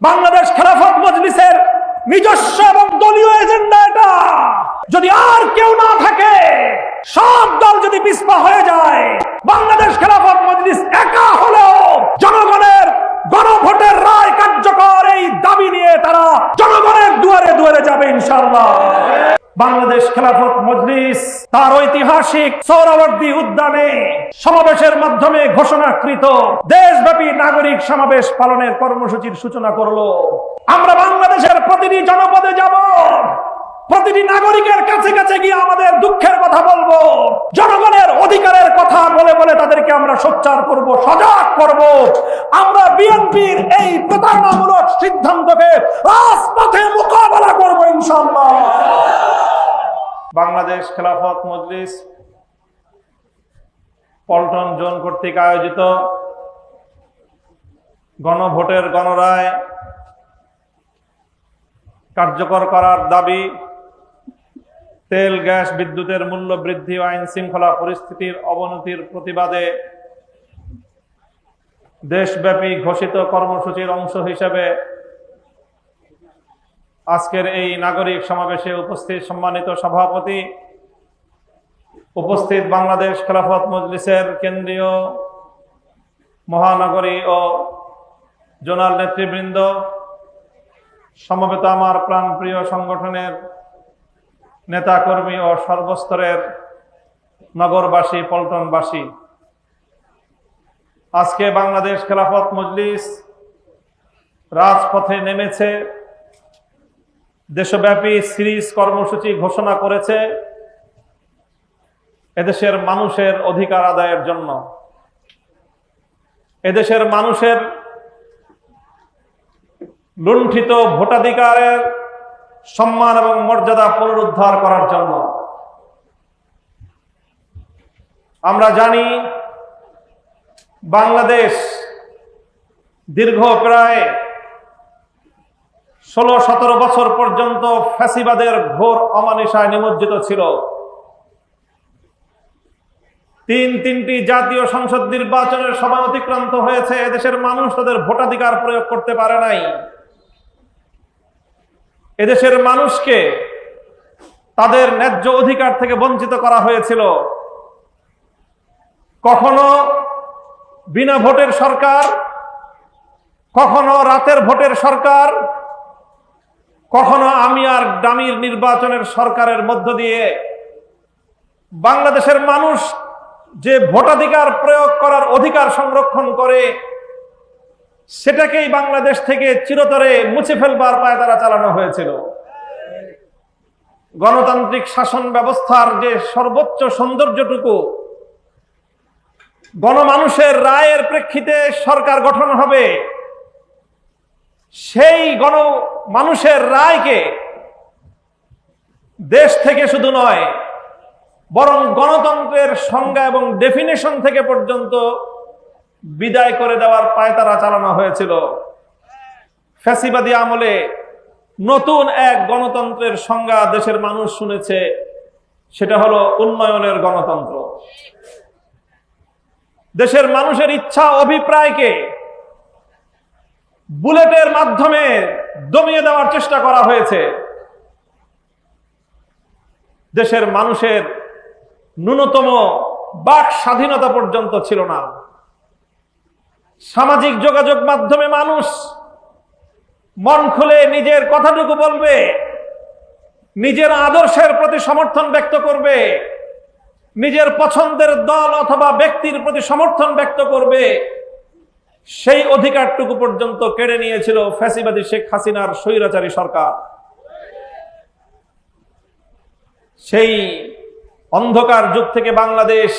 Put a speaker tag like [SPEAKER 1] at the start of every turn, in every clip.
[SPEAKER 1] বাংলাদেশ খেলাফত মজলিসের নিজস্ব এবং দলীয় এজেন্ডা এটা। যদি আর কেউ না থাকে, সব দল যদি পিছপা হয়ে যায়, বাংলাদেশ খেলাফত মজলিস একা হলেও জনগণের গণভোটের রায় কার্যকর এই দাবি নিয়ে তারা জনগণের দুয়ারে দুয়ারে যাবে ইনশাআল্লাহ। বাংলাদেশ খেলাফত মজলিস তার ঐতিহাসিক সোহরাওয়ার্দী উদ্যানে সমাবেশের মাধ্যমে ঘোষণাকৃত দেশব্যাপী নাগরিক সমাবেশ পালনের কর্মসূচির সূচনা করলো। আমরা বাংলাদেশের প্রতিটি জনপদে যাব, প্রতিটি নাগরিকের কাছে কাছে গিয়ে আমাদের দুঃখের কথা বলবো, জনগণের অধিকারের কথা বলে বলে তাদেরকে আমরা সোচ্চার করব, সজাগ করব। আমরা বিএনপির এই প্রতারণামূলক সিদ্ধান্তকে রাজপথে মোকাবেলা করব ইনশাআল্লাহ। বাংলাদেশ খেলাফত মজলিস পল্টন জোন কর্তৃক আয়োজিত গণভোটের গণরায় কার্যকর করার দাবি, তেল গ্যাস বিদ্যুতের মূল্য বৃদ্ধি ও আইন শৃঙ্খলা পরিস্থিতির অবনতির প্রতিবাদে দেশব্যাপী ঘোষিত কর্মসূচির অংশ হিসেবে আজকের এই নাগরিক সমাবেশে উপস্থিত সম্মানিত সভাপতি, উপস্থিত বাংলাদেশ খেলাফত মজলিসের কেন্দ্রীয়, মহানগরী ও জোনাল নেতৃবৃন্দ, সমবেত আমার প্রাণপ্রিয় সংগঠনের নেতাকর্মী ও সর্বস্তরের নগরবাসী, পল্টনবাসী, আজকে বাংলাদেশ খেলাফত মজলিস রাজপথে নেমেছে, দেশব্যাপী সিরিজ কর্মসূচি ঘোষণা করেছে এদেশের মানুষের অধিকার আদায়ের জন্য, এদেশের মানুষের লুণ্ঠিত ভোটাধিকারের সম্মান এবং মর্যাদা পুনরুদ্ধার করার জন্য। আমরা জানি বাংলাদেশ দীর্ঘ প্রায় 16-17 বছর পর্যন্ত ফ্যাসিবাদের ঘোর অমানিসায় নিমজ্জিত ছিল। তিনটি জাতীয় সংসদ নির্বাচনের সময় অতিক্রান্ত হয়েছে, এদেশের মানুষ তাদের ভোটাধিকার প্রয়োগ করতে পারে নাই। এদেশের মানুষকে তাদের ন্যায্য অধিকার থেকে বঞ্চিত করা হয়েছিল। কখনো বিনা ভোটের সরকার, কখনো রাতের ভোটের সরকার, কখনো আমি আর ডামির নির্বাচনের সরকারের মধ্য দিয়ে বাংলাদেশের মানুষ যে ভোটাধিকার প্রয়োগ করার অধিকার সংরক্ষণ করে, সেটাকেই বাংলাদেশ থেকে চিরতরে মুছে ফেলবার পায়তারা চালানো হয়েছিল। গণতান্ত্রিক শাসন ব্যবস্থার যে সর্বোচ্চ সৌন্দর্যটুকু গণমানুষের রায়ের প্রেক্ষিতে সরকার গঠন হবে, সেই গণমানুষের রায়কে দেশ থেকে শুধু নয়, বরং গণতন্ত্রের সংজ্ঞা এবং ডেফিনেশন থেকে পর্যন্ত বিদায় করে দেওয়ার পায়তারা চালানো হয়েছিল। ফ্যাসিবাদী আমলে নতুন এক গণতন্ত্রের সংজ্ঞা দেশের মানুষ শুনেছে, সেটা হলো উন্নয়নের গণতন্ত্র। দেশের মানুষের ইচ্ছা অভিপ্রায়কে বুলেটের মাধ্যমে দমিয়ে দেওয়ার চেষ্টা করা হয়েছে। দেশের মানুষের ন্যূনতম বাক স্বাধীনতা পর্যন্ত ছিল না। সামাজিক যোগাযোগ মাধ্যমে মানুষ মন খুলে নিজের কথাটুকু বলবে, নিজের আদর্শের প্রতি সমর্থন ব্যক্ত করবে, নিজের পছন্দের দল অথবা ব্যক্তির প্রতি সমর্থন ব্যক্ত করবে, সেই অধিকারটুকু পর্যন্ত কেড়ে নিয়েছিল ফ্যাসিবাদী শেখ হাসিনার স্বৈরাচারী সরকার। সেই অন্ধকার যুগ থেকে বাংলাদেশ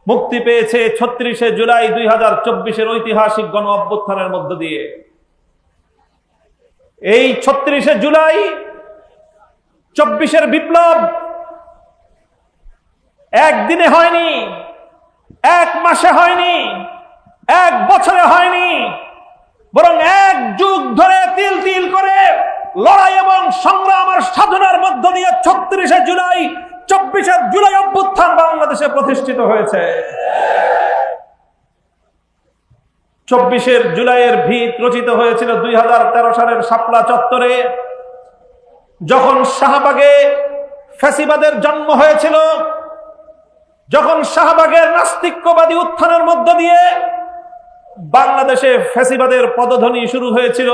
[SPEAKER 1] মুক্তি পেয়েছে 36শে জুলাই 2024-এর ঐতিহাসিক গণ অভ্যুত্থানের মধ্য দিয়ে। এই 36শে জুলাই 24-এর বিপ্লব একদিনে হয়নি, এক মাসে হয়নি, এক বছরে হয়নি, বরং এক যুগ ধরে তিল তিল করে লড়াই এবং সংগ্রাম আর সাধনার মধ্য দিয়ে 36শে জুলাই 24-এর জুলাই অভ্যুত্থান বাংলাদেশে প্রতিষ্ঠিত হয়েছে। 24 জুলাইয়ের ভিত রচিত হয়েছিল 2013 সালের শাপলা চত্বরে, যখন শাহবাগে ফ্যাসিবাদের জন্ম হয়েছিল, যখন শাহবাগের নাস্তিক্যবাদী উত্থানের মধ্য দিয়ে বাংলাদেশে ফ্যাসিবাদের পদধ্বনি শুরু হয়েছিল,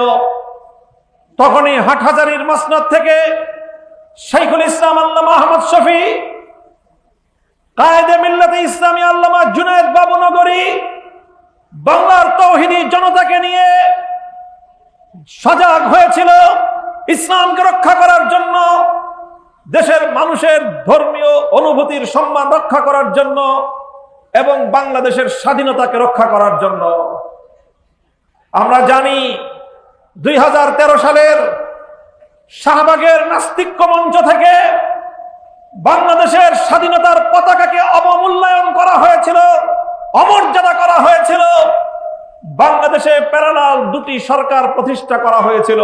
[SPEAKER 1] তখনই হাটহাজারীর মসনদ থেকে শাইখুল ইসলাম আল্লামা আহমদ শফী, কায়েদে মিল্লাতে ইসলামী আল্লামা জুনায়েদ বাবু নগরী বাংলার তৌহিদি জনতাকে নিয়ে সজাগ হয়েছিল ইসলামকে রক্ষা করার জন্য, দেশের মানুষের ধর্মীয় অনুভূতির সম্মান রক্ষা করার জন্য এবং বাংলাদেশের স্বাধীনতাকে রক্ষা করার জন্য। আমরা জানি 2013 সালের শাহবাগের নাস্তিক্য মঞ্চ থেকে বাংলাদেশের স্বাধীনতার পতাকাকে অবমূল্যায়ন করা হয়েছিল, অমর্যাদা করা হয়েছিল, বাংলাদেশে প্যারালাল দুটি সরকার প্রতিষ্ঠা করা হয়েছিল।